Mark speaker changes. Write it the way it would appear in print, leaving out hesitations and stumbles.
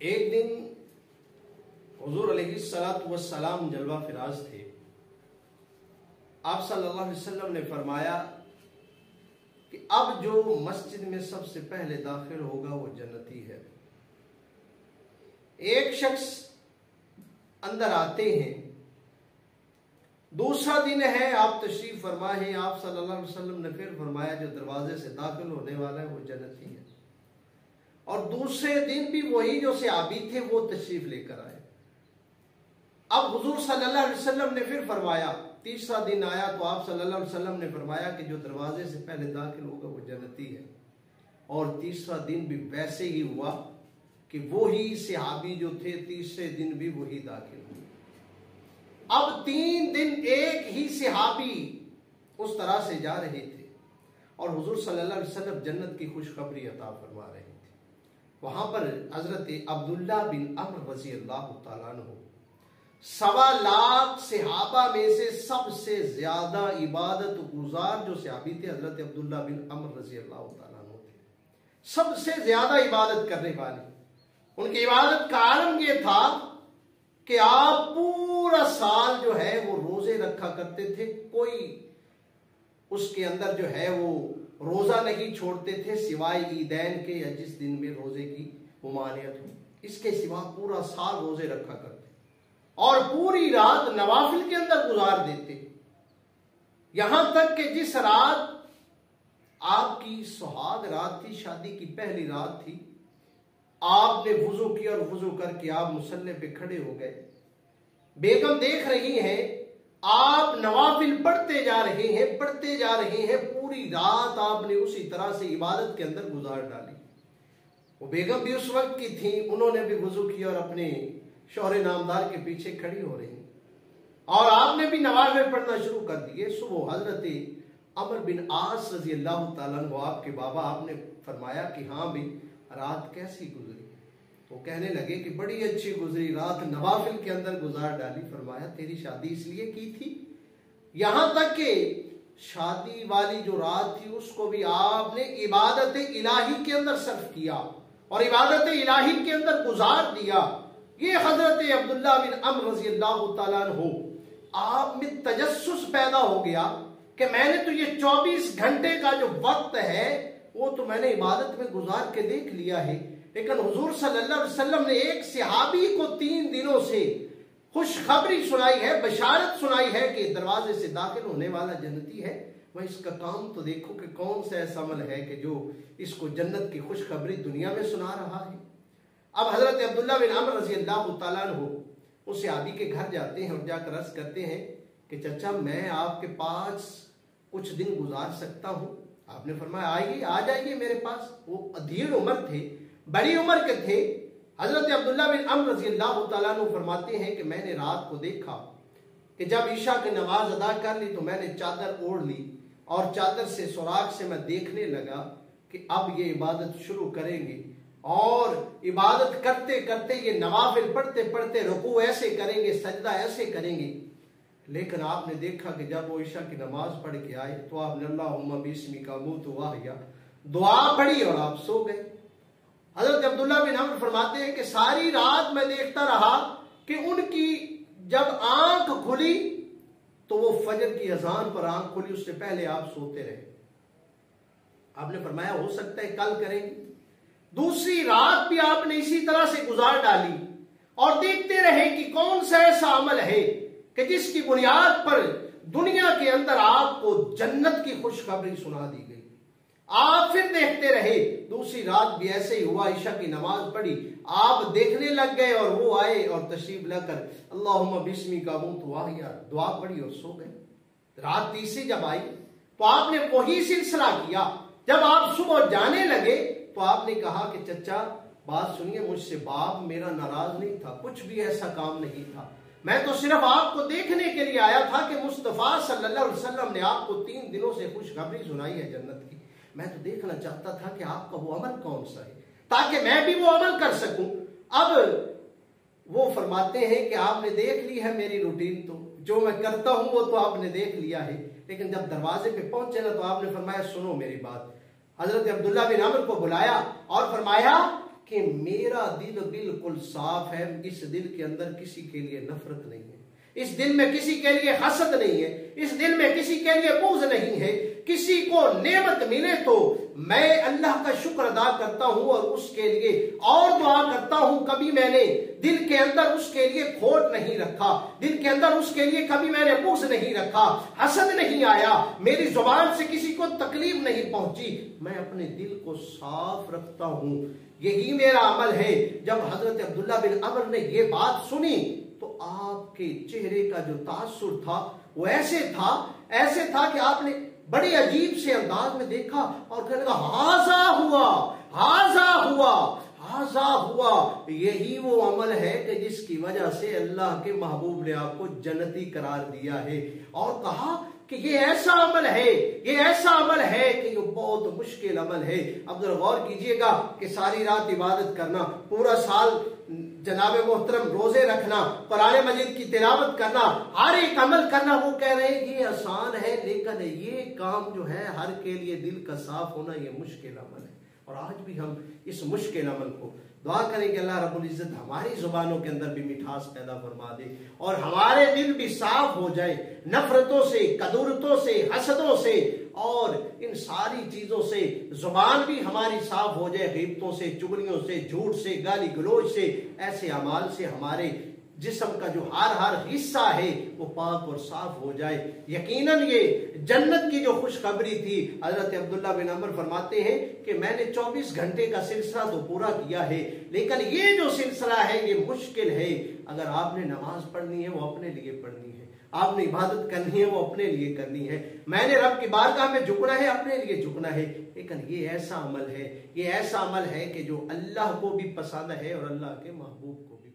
Speaker 1: एक दिन हुजूर अलैहिस्सलातु वस्सलाम जलवा फिराज थे। आप सल्लल्लाहु अलैहि वसल्लम ने फरमाया कि अब जो मस्जिद में सबसे पहले दाखिल होगा वो जन्नती है। एक शख्स अंदर आते हैं, दूसरा दिन है, आप तशरीफ फरमा है, आप सल्लल्लाहु अलैहि वसल्लम ने फिर फरमाया जो दरवाजे से दाखिल होने वाला है वो जन्नती है। और दूसरे दिन भी वही जो सहाबी थे वो तशरीफ लेकर आए। अब हुजूर सल्लल्लाहु अलैहि वसल्लम ने फिर फरमाया, तीसरा दिन आया तो आप सल्लल्लाहु अलैहि वसल्लम ने फरमाया कि जो दरवाजे से पहले दाखिल होगा वो जन्नती है। और तीसरा दिन भी वैसे ही हुआ कि वही सहाबी जो थे तीसरे दिन भी वही दाखिल हुए। अब 3 दिन एक ही सहाबी उस तरह से जा रहे थे और हुजूर सल्लल्लाहु अलैहि वसल्लम जन्नत की खुशखबरी अता फरमा रहे थे। वहां पर हजरत अब्दुल्ला बिन अम्र रज़ी अल्लाह तआला अन्हु 1.25 लाख सहाबा में से सबसे ज्यादा इबादत गुजार जो सहाबी थे हजरत अब्दुल्ला बिन अम्र रज़ी अल्लाह तआला अन्हु थे। सबसे ज्यादा इबादत करने वाले। उनकी इबादत का आलम यह था कि आप पूरा साल जो है वो रोजे रखा करते थे, कोई उसके अंदर जो है वो रोजा नहीं छोड़ते थे सिवाय ईदैन के या जिस दिन में रोजे की मुमानियत हो, इसके सिवा पूरा साल रोजे रखा करते और पूरी रात नवाफिल के अंदर गुजार देते। यहां तक कि जिस रात आपकी सुहाग रात थी, शादी की पहली रात थी, आपने वुजू किया और वुजू करके आप मुसल्ले पे खड़े हो गए। बेगम देख रही हैं, आप नवाफिल पढ़ते जा रहे हैं, पढ़ते जा रहे हैं, पूरी रात आपने उसी तरह से इबादत के अंदर गुजार डाली। वो बेगम भी उस वक्त की थी, उन्होंने भी वुजू किया और अपने शौहरे नामदार के पीछे खड़ी हो रही और आपने भी नवाफिल पढ़ना शुरू कर दिए। सुबह हजरत अमर बिन आस रजी अल्लाह तआला अन्हु आपके बाबा, आपने फरमाया कि हाँ भी रात कैसी गुजरी? तो कहने लगे कि बड़ी अच्छी गुजरी, रात नवाफिल के अंदर गुजार डाली। फरमाया तेरी शादी इसलिए की थी? यहां तक कि शादी वाली जो रात थी उसको भी आपने इबादत इलाही के अंदर सर्फ किया और इबादत इलाही के अंदर गुजार दिया। ये हजरत अब्दुल्ला बिन अम्र रज़ी अल्लाह तआला अन्हु आप में तजस्सुस पैदा हो गया कि मैंने तो ये 24 घंटे का जो वक्त है वो तो मैंने इबादत में गुजार के देख लिया है। लेकिन हुजूर सल्लल्लाहु अलैहि वसल्लम ने एक सहाबी को 3 दिनों से खुशखबरी सुनाई है, बशारत सुनाई है कि दरवाजे से दाखिल होने वाला जन्नती है। वह इसका काम तो देखो कि कौन सा ऐसा अमल है कि जो इसको जन्नत की खुशखबरी दुनिया में सुना रहा है। अब हजरत अब्दुल्ला बिन अम्र रज़ी अल्लाह तआला अन्हु उस सहाबी के घर जाते हैं और जाकर अर्ज करते हैं कि चचा मैं आपके पास कुछ दिन गुजार सकता हूं? आपने फरमाया आइए, आ जाइए मेरे पास। वो अधीर उम्र थे, बड़ी उम्र के थे। हजरत अब्दुल्ला बिन अम्र रज़ी अल्लाह तआला अन्हु फरमाते हैं कि मैंने रात को देखा कि जब ईशा की नमाज अदा कर ली तो मैंने चादर ओढ़ ली और चादर से सुराख से मैं देखने लगा कि अब ये इबादत शुरू करेंगे और इबादत करते करते ये नवाफिल पढ़ते पढ़ते रुकू ऐसे करेंगे, सजदा ऐसे करेंगे। लेकिन आपने देखा कि जब वो ईशा की नमाज पढ़ के आए तो आपने अल्लाहुम्मा बिस्मिका अमूतु व अहया दुआ पढ़ी और आप सो गए। हजरत अब्दुल्ला बिन अम्र फरमाते हैं कि सारी रात मैं देखता रहा कि उनकी जब आंख खुली तो वो फजर की अजान पर आंख खुली, उससे पहले आप सोते रहे। आपने फरमाया हो सकता है कल करेंगे। दूसरी रात भी आपने इसी तरह से गुजार डाली और देखते रहे कि कौन सा ऐसा अमल है कि जिसकी बुनियाद पर दुनिया के अंदर आपको जन्नत की खुशखबरी सुना दी गई। आप फिर देखते रहे, दूसरी रात भी ऐसे ही हुआ, ईशा की नमाज पढ़ी, आप देखने लग गए और वो आए और तशरीफ लाकर अल्लाहुम्मा बिस्मिका अमूतु व अहया दुआ पढ़ी और सो गए। रात तीसरी जब आई तो आपने वही सिलसिला किया। जब आप सुबह जाने लगे तो आपने कहा कि चचा बात सुनिए, मुझसे बाप मेरा नाराज नहीं था, कुछ भी ऐसा काम नहीं था, मैं तो सिर्फ आपको देखने के लिए आया था कि मुस्तफा सल्लल्लाहु अलैहि वसल्लम ने आपको 3 दिनों से खुशखबरी सुनाई है जन्नत की। मैं तो देखना चाहता था कि आपका वो अमल कौन सा है ताकि मैं भी वो अमल कर सकूं। अब वो फरमाते हैं कि आपने देख ली है मेरी रूटीन, तो जो मैं करता हूं वो तो आपने देख लिया है। लेकिन जब दरवाजे पे पहुंचे ना तो आपने फरमाया सुनो मेरी बात। हजरत अब्दुल्ला बिन अम्र को बुलाया और फरमाया कि मेरा दिल बिल्कुल साफ है, इस दिल के अंदर किसी के लिए नफरत नहीं है, इस दिल में किसी के लिए हसद नहीं है, इस दिल में किसी के लिए बुग़्ज़ नहीं है। किसी को नेमत मिले तो मैं अल्लाह का शुक्र अदा करता हूं और उसके लिए और दुआ करता हूं। कभी मैंने दिल के अंदर उसके लिए खोट नहीं रखा, दिल के अंदर उसके लिए कभी मैंने बुग़्ज़ नहीं रखा, हसद नहीं आया, मेरी जुबान से किसी को तकलीफ नहीं पहुंची, मैं अपने दिल को साफ रखता हूं। यही मेरा अमल है। जब हजरत अब्दुल्ला बिन अमर ने ये बात सुनी तो आपके चेहरे का जो तासुर था वो ऐसे था कि आपने बड़े अजीब से अंदाज में देखा और कहने लगा हाजा हुआ, हाजा हुआ, हाजा हुआ। यही वो अमल है कि जिसकी वजह से अल्लाह के महबूब ने आपको जन्नती करार दिया है। और कहा कि ये ऐसा अमल है, ये ऐसा अमल है कि ये बहुत मुश्किल अमल है। अब जरा गौर कीजिएगा कि सारी रात इबादत करना, पूरा साल जनाब मोहतरम रोजे रखना, कुरान मजीद की तिलावत करना, हर एक अमल करना, वो कह रहे हैं ये आसान है, लेकिन ये काम जो है हर के लिए दिल का साफ होना ये मुश्किल अमल है। और आज भी हम इस मुश्किल अमल को दुआ करें कि अल्लाह रब्बुल इज्जत हमारी जुबानों के अंदर भी मिठास पैदा फरमा दे और हमारे दिल भी साफ हो जाए नफरतों से, कदूरतों से, हसदों से और इन सारी चीजों से। जुबान भी हमारी साफ हो जाए गीबतों से, चुगलियों से, झूठ से, गाली गलोच से, ऐसे अमाल से हमारे जिस्म का जो हर हिस्सा है वो पाक और साफ हो जाए। यकीनन ये जन्नत की जो खुशखबरी थी, हजरत अब्दुल्ला बिन अमर फरमाते हैं कि मैंने 24 घंटे का सिलसिला तो पूरा किया है, लेकिन ये जो सिलसिला है ये मुश्किल है। अगर आपने नमाज पढ़नी है वो अपने लिए पढ़नी है, आपने इबादत करनी है वो अपने लिए करनी है, मैंने रब की बारगाह में झुकना है अपने लिए झुकना है। लेकिन ये ऐसा अमल है, ये ऐसा अमल है कि जो अल्लाह को भी पसंद है और अल्लाह के महबूब को भी।